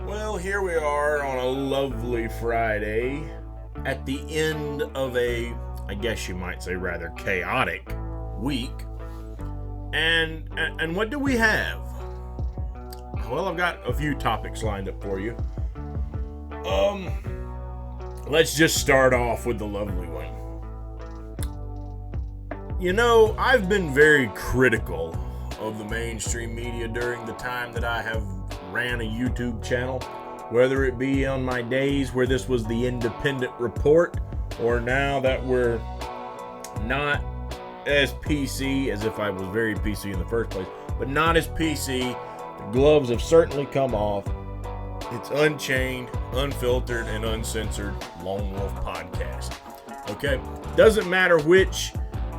Well, here we are on a lovely Friday at the end of a, I guess you might say, rather chaotic week. And what do we have? Well, I've got a few topics lined up for you. Let's just start off with the lovely one. You know, I've been very critical of the mainstream media during the time that I have ran a YouTube channel, whether it be on my days where this was the independent report, or now that we're not as PC as if I was very PC in the first place, but not as PC. The gloves have certainly come off. It's unchained, unfiltered, and uncensored Lone Wolf podcast. Okay? Doesn't matter which,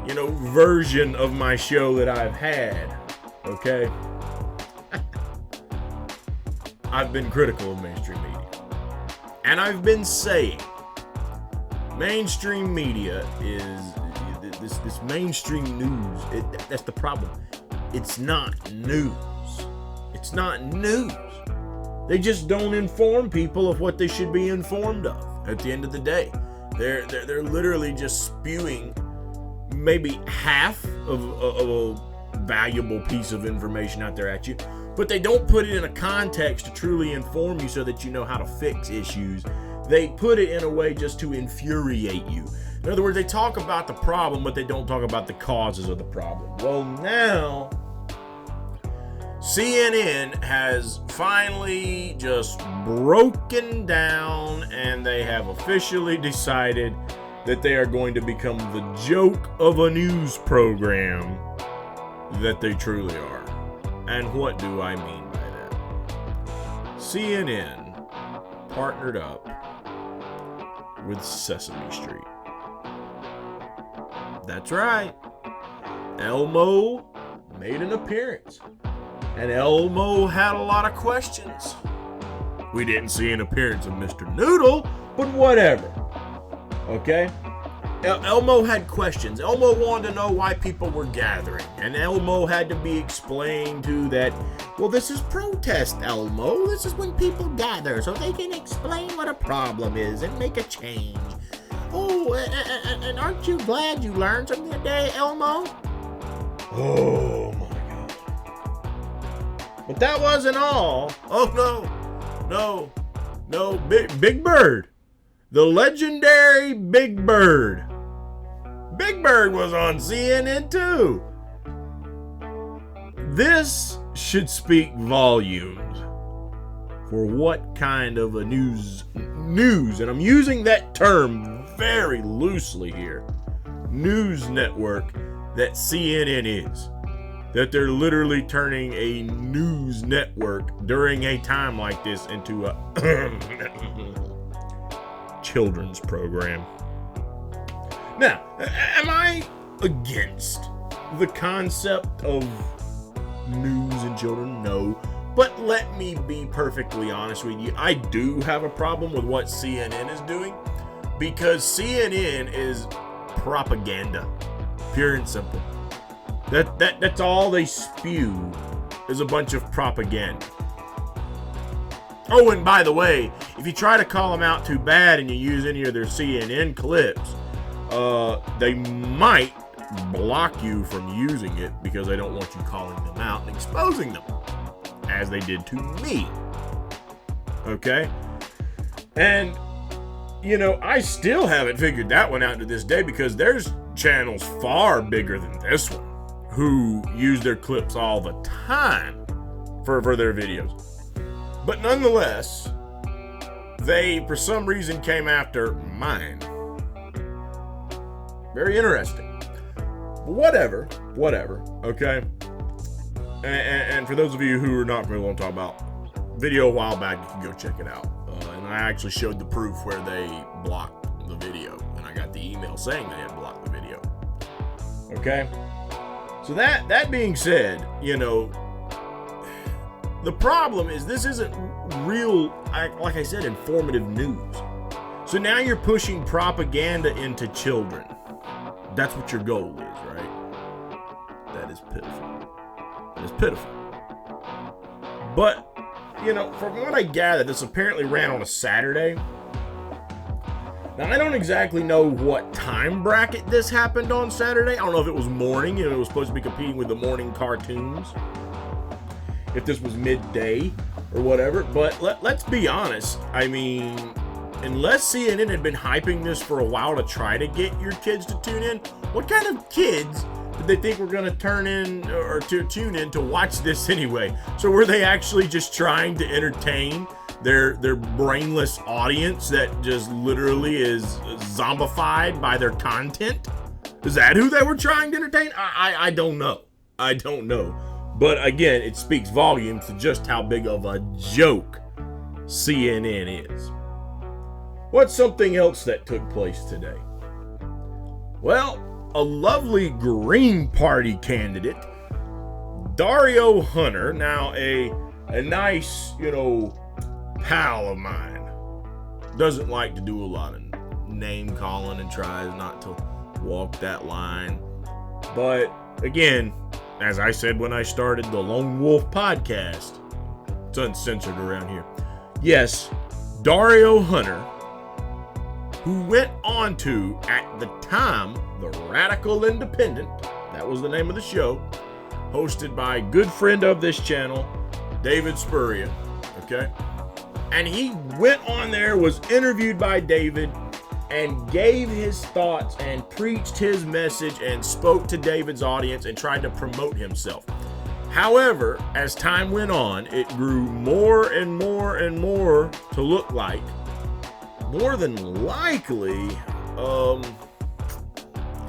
version of my show that I've had. Okay? I've been critical of mainstream media. And I've been saying mainstream media is this mainstream news. That's the problem. It's not news. It's not news. They just don't inform people of what they should be informed of. At the end of the day, they're literally just spewing maybe half of a valuable piece of information out there at you, but they don't put it in a context to truly inform you so that you know how to fix issues. They put it in a way just to infuriate you. In other words, they talk about the problem, but they don't talk about the causes of the problem. Well, now CNN has finally just broken down, and they have officially decided that they are going to become the joke of a news program that they truly are. And what do I mean by that? CNN partnered up with Sesame Street. That's right. Elmo made an appearance. And Elmo had a lot of questions. We didn't see an appearance of Mr. Noodle, but whatever. Okay? Elmo had questions. Elmo wanted to know why people were gathering. And Elmo had to be explained to that, well, this is protest, Elmo. This is when people gather so they can explain what a problem is and make a change. Oh, and aren't you glad you learned something today, Elmo? Oh, my God. But that wasn't all. Oh, no. Big Bird. The legendary Big Bird. Big Bird was on CNN too. This should speak volumes for what kind of a news, and I'm using that term very loosely here, news network that CNN is. That they're literally turning a news network during a time like this into a children's program. Now, am I against the concept of news and children? No. But let me be perfectly honest with you. I do have a problem with what CNN is doing, because CNN is propaganda, pure and simple. That's all they spew is a bunch of propaganda. Oh, and by the way, if you try to call them out too bad and you use any of their CNN clips, they might block you from using it because they don't want you calling them out and exposing them, as they did to me. Okay? And, I still haven't figured that one out to this day, because there's channels far bigger than this one who use their clips all the time for their videos. But nonetheless, they, for some reason, came after mine. Very interesting. Whatever, okay? And for those of you who are not familiar with what I'm talking about, video a while back, you can go check it out. And I actually showed the proof where they blocked the video. And I got the email saying they had blocked the video. Okay? So that being said, the problem is this isn't real, like I said, informative news. So now you're pushing propaganda into children. That's what your goal is, right? That is pitiful. It is pitiful. But from what I gather, this apparently ran on a Saturday. Now, I don't exactly know what time bracket this happened on Saturday. I don't know if it was morning, it was supposed to be competing with the morning cartoons. If this was midday or whatever. But let's be honest. I mean, unless CNN had been hyping this for a while to try to get your kids to tune in, what kind of kids did they think were going to turn in or to tune in to watch this anyway? So were they actually just trying to entertain their brainless audience that just literally is zombified by their content? Is that who they were trying to entertain? I don't know. I don't know. But again, it speaks volumes to just how big of a joke CNN is. What's something else that took place today? Well, a lovely Green Party candidate, Dario Hunter, now a nice, pal of mine, doesn't like to do a lot of name calling and tries not to walk that line. But again, as I said when I started the Lone Wolf podcast, it's uncensored around here. Yes, Dario Hunter, who went on to, at the time, the Radical Independent, that was the name of the show, hosted by a good friend of this channel, David Spurrier, okay? And he went on there, was interviewed by David, and gave his thoughts and preached his message and spoke to David's audience and tried to promote himself. However, as time went on, it grew more and more and more to look like, more than likely,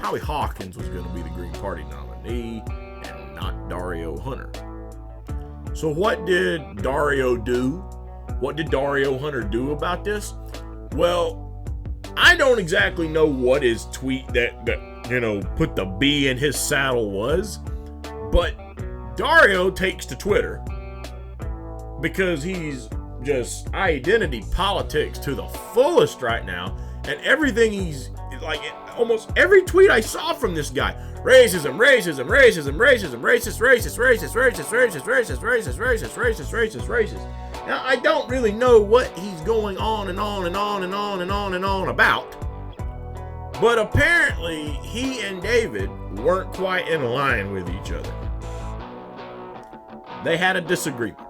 Howie Hawkins was going to be the Green Party nominee and not Dario Hunter. So what did Dario do? What did Dario Hunter do about this? Well, I don't exactly know what his tweet that put the bee in his saddle was, but Dario takes to Twitter because he's just identity politics to the fullest right now, and everything he's like, almost every tweet I saw from this guy, racism, racism, racism, racism, racist, racist, racist, racist, racist, racist, racist, racist, racist, racist, racist. Now, I don't really know what he's going on and on and on and on and on and on about, but apparently he and David weren't quite in line with each other. They had a disagreement.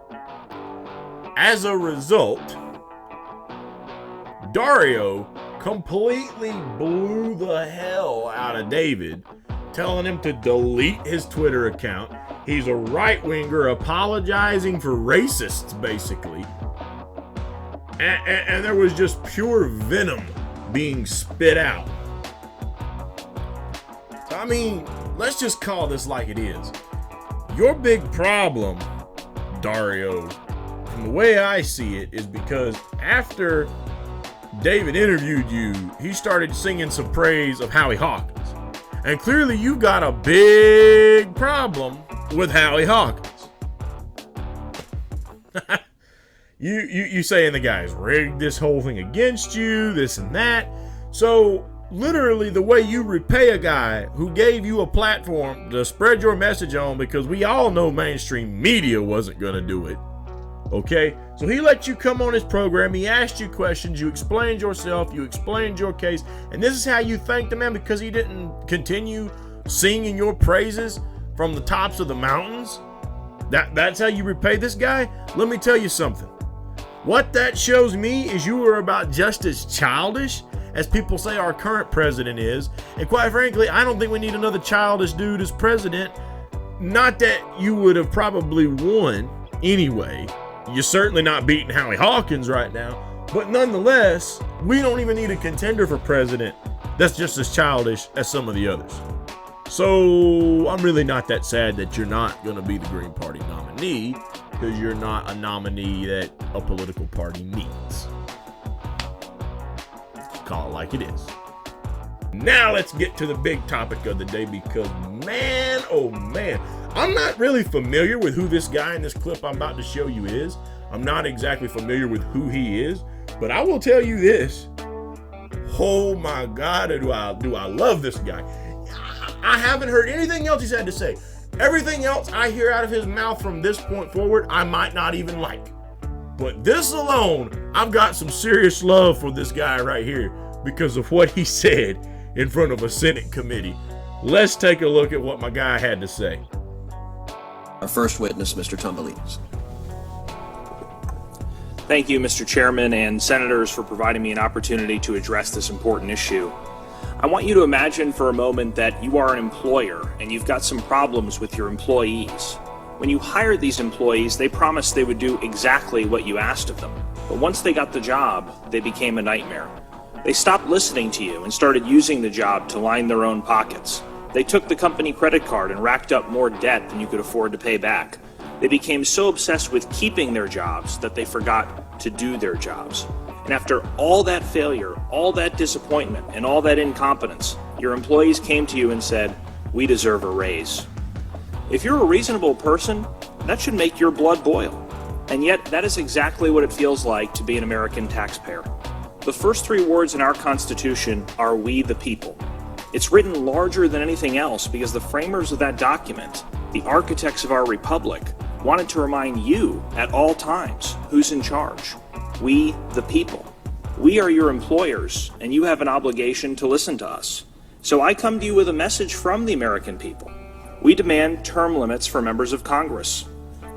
As a result, Dario completely blew the hell out of David, telling him to delete his Twitter account. He's a right-winger apologizing for racists, basically. And there was just pure venom being spit out. I mean, let's just call this like it is. Your big problem, Dario, from the way I see it, is because after David interviewed you, he started singing some praise of Howie Hawkins. And clearly you've got a big problem with Howie Hawkins. You saying the guy's rigged this whole thing against you, this and that. So literally the way you repay a guy who gave you a platform to spread your message on, because we all know mainstream media wasn't going to do it. Okay, so he let you come on his program, he asked you questions, you explained yourself, you explained your case, and this is how you thanked the man because he didn't continue singing your praises from the tops of the mountains? That's how you repay this guy? Let me tell you something. What that shows me is you are about just as childish as people say our current president is, and quite frankly, I don't think we need another childish dude as president. Not that you would have probably won anyway. You're certainly not beating Howie Hawkins right now, but nonetheless, we don't even need a contender for president that's just as childish as some of the others. So I'm really not that sad that you're not going to be the Green Party nominee, because you're not a nominee that a political party needs. Call it like it is. Now let's get to the big topic of the day, because man, oh man, I'm not really familiar with who this guy in this clip I'm about to show you is. I'm not exactly familiar with who he is, but I will tell you this. Oh my God, do I love this guy. I haven't heard anything else he's had to say. Everything else I hear out of his mouth from this point forward, I might not even like. But this alone, I've got some serious love for this guy right here because of what he said in front of a Senate committee. Let's take a look at what my guy had to say. Our first witness, Mr. Tumbelines. Thank you, Mr. Chairman and Senators, for providing me an opportunity to address this important issue. I want you to imagine for a moment that you are an employer and you've got some problems with your employees. When you hired these employees, they promised they would do exactly what you asked of them. But once they got the job, they became a nightmare. They stopped listening to you and started using the job to line their own pockets. They took the company credit card and racked up more debt than you could afford to pay back. They became so obsessed with keeping their jobs that they forgot to do their jobs. And after all that failure, all that disappointment, and all that incompetence, your employees came to you and said, "We deserve a raise." If you're a reasonable person, that should make your blood boil. And yet, that is exactly what it feels like to be an American taxpayer. The first three words in our Constitution are "we the people." It's written larger than anything else because the framers of that document, the architects of our republic, wanted to remind you at all times who's in charge. We the people. We are your employers, and you have an obligation to listen to us. So I come to you with a message from the American people. We demand term limits for members of Congress.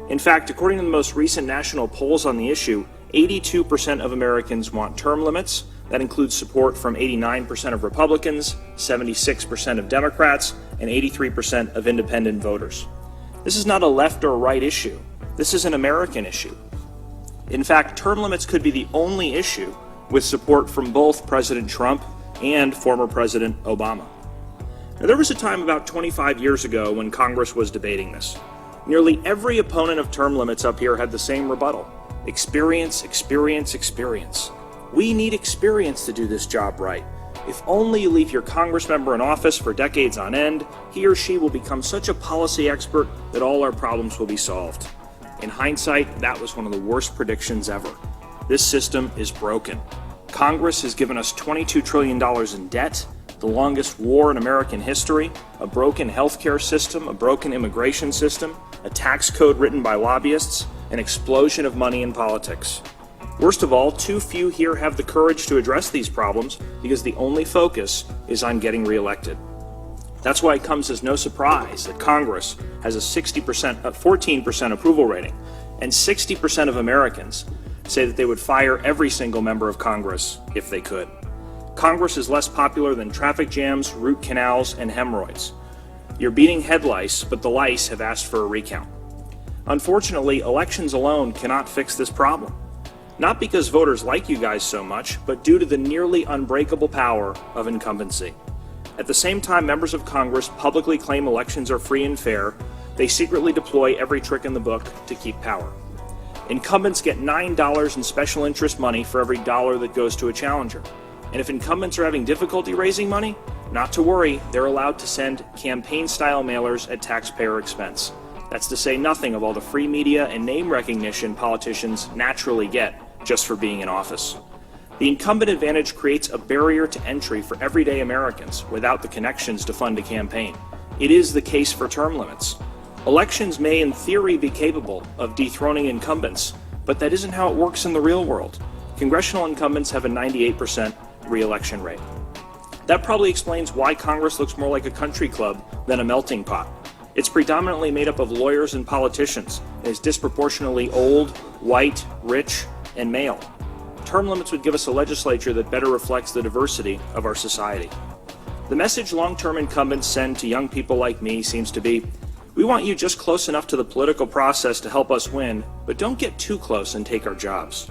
In fact, according to the most recent national polls on the issue, 82% of Americans want term limits. That includes support from 89% of Republicans, 76% of Democrats, and 83% of independent voters. This is not a left or right issue. This is an American issue. In fact, term limits could be the only issue with support from both President Trump and former President Obama. Now, there was a time about 25 years ago when Congress was debating this. Nearly every opponent of term limits up here had the same rebuttal. Experience, experience, experience. We need experience to do this job right. If only you leave your Congress member in office for decades on end, he or she will become such a policy expert that all our problems will be solved. In hindsight, that was one of the worst predictions ever. This system is broken. Congress has given us $22 trillion in debt, the longest war in American history, a broken healthcare system, a broken immigration system, a tax code written by lobbyists, an explosion of money in politics. Worst of all, too few here have the courage to address these problems because the only focus is on getting reelected. That's why it comes as no surprise that Congress has a 14% approval rating, and 60% of Americans say that they would fire every single member of Congress if they could. Congress is less popular than traffic jams, root canals, and hemorrhoids. You're beating head lice, but the lice have asked for a recount. Unfortunately, elections alone cannot fix this problem. Not because voters like you guys so much, but due to the nearly unbreakable power of incumbency. At the same time members of Congress publicly claim elections are free and fair, they secretly deploy every trick in the book to keep power. Incumbents get $9 in special interest money for every dollar that goes to a challenger. And if incumbents are having difficulty raising money, not to worry, they're allowed to send campaign-style mailers at taxpayer expense. That's to say nothing of all the free media and name recognition politicians naturally get just for being in office. The incumbent advantage creates a barrier to entry for everyday Americans without the connections to fund a campaign. It is the case for term limits. Elections may in theory be capable of dethroning incumbents, but that isn't how it works in the real world. Congressional incumbents have a 98% re-election rate. That probably explains why Congress looks more like a country club than a melting pot. It's predominantly made up of lawyers and politicians, and is disproportionately old, white, rich, and male. Term limits would give us a legislature that better reflects the diversity of our society. The message long-term incumbents send to young people like me seems to be, we want you just close enough to the political process to help us win, but don't get too close and take our jobs.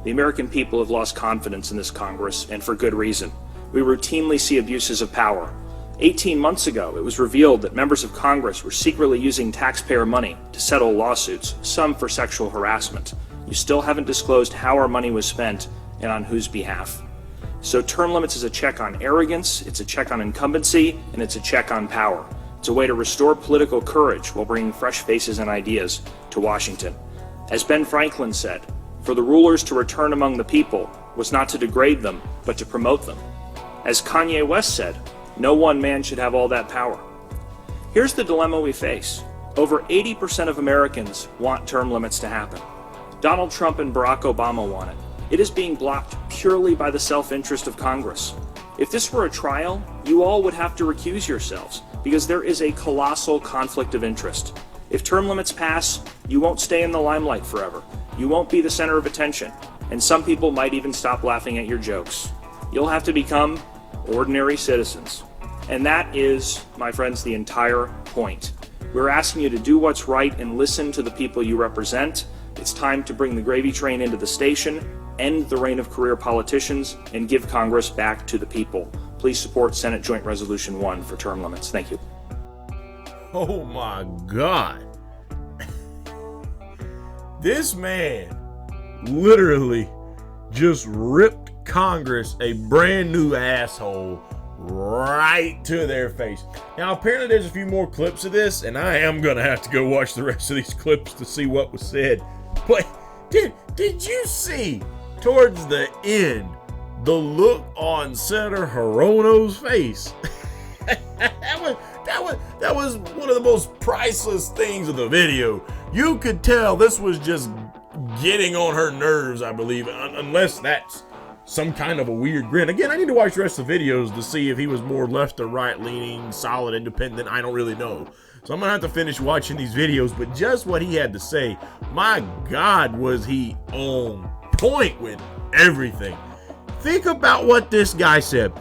The American people have lost confidence in this Congress, and for good reason. We routinely see abuses of power. 18 months ago, it was revealed that members of Congress were secretly using taxpayer money to settle lawsuits, some for sexual harassment. You still haven't disclosed how our money was spent and on whose behalf. So term limits is a check on arrogance, it's a check on incumbency, and it's a check on power. It's a way to restore political courage while bringing fresh faces and ideas to Washington. As Ben Franklin said, for the rulers to return among the people was not to degrade them, but to promote them. As Kanye West said, no one man should have all that power. Here's the dilemma we face. Over 80% of Americans want term limits to happen. Donald Trump and Barack Obama want it. It is being blocked purely by the self-interest of Congress. If this were a trial, you all would have to recuse yourselves, because there is a colossal conflict of interest. If term limits pass, you won't stay in the limelight forever. You won't be the center of attention, and some people might even stop laughing at your jokes. You'll have to become ordinary citizens. And that is, my friends, the entire point. We're asking you to do what's right and listen to the people you represent. It's time to bring the gravy train into the station, end the reign of career politicians, and give Congress back to the people. Please support Senate Joint Resolution 1 for term limits. Thank you. Oh my God. This man literally just ripped Congress a brand new asshole right to their face. Now, apparently there's a few more clips of this, and I am going to have to go watch the rest of these clips to see what was said. But did you see towards the end the look on Senator Hirono's face? That was one of the most priceless things of the video. You could tell this was just getting on her nerves, I believe, unless that's some kind of a weird grin. Again, I need to watch the rest of the videos to see if he was more left or right leaning, solid, independent. I don't really know. So I'm gonna have to finish watching these videos, but just what he had to say, my God, was he on point with everything. Think about what this guy said.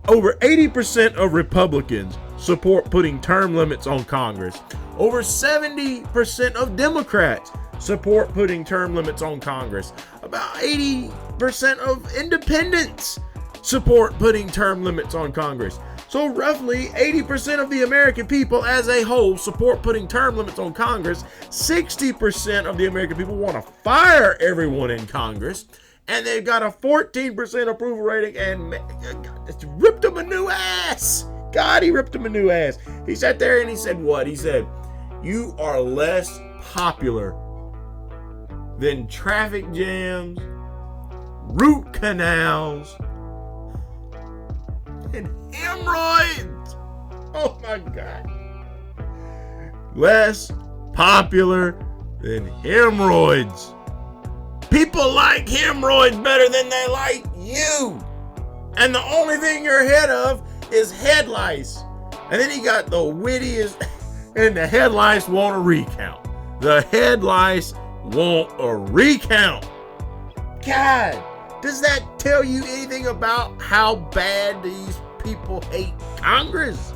Over 80% of Republicans support putting term limits on Congress. Over 70% of Democrats support putting term limits on Congress. About 80% of independents support putting term limits on Congress. So roughly 80% of the American people as a whole support putting term limits on Congress. 60% of the American people want to fire everyone in Congress. And they've got a 14% approval rating, and it's ripped him a new ass. God, he ripped him a new ass. He sat there and he said what? He said, you are less popular than traffic jams, root canals, and hemorrhoids. Oh my God. Less popular than hemorrhoids. People like hemorrhoids better than they like you. And the only thing you're ahead of is head lice. And then he got the wittiest, and the head lice want a recount. The head lice want a recount. God, does that tell you anything about how bad these people hate Congress?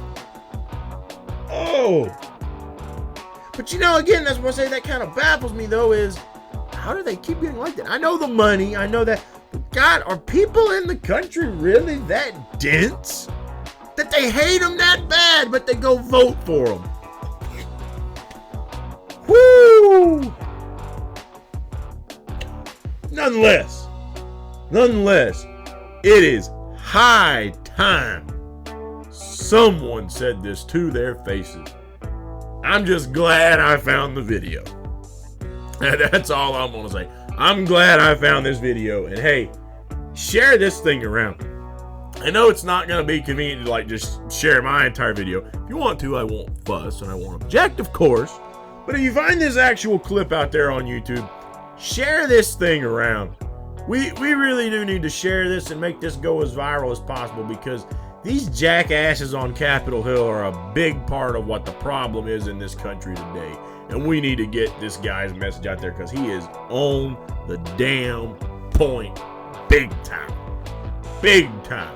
Oh. But you know, again, that's what I say that kind of baffles me, though, is how do they keep getting like that? I know the money, I know that. But God, are people in the country really that dense that they hate them that bad, but they go vote for them? Woo! Nonetheless, it is high time someone said this to their faces. I'm just glad I found the video. That's all I'm gonna say. I'm glad I found this video, and hey, share this thing around. I know it's not gonna be convenient to like just share my entire video. If you want to, I won't fuss and I won't object, of course. But if you find this actual clip out there on YouTube, share this thing around. We really do need to share this and make this go as viral as possible, because these jackasses on Capitol Hill are a big part of what the problem is in this country today. And we need to get this guy's message out there, because he is on the damn point big time. Big time.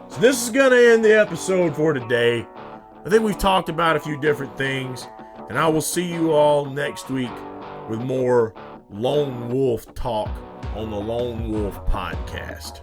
So this is going to end the episode for today. I think we've talked about a few different things, and I will see you all next week with more Lone Wolf talk on the Lone Wolf Podcast.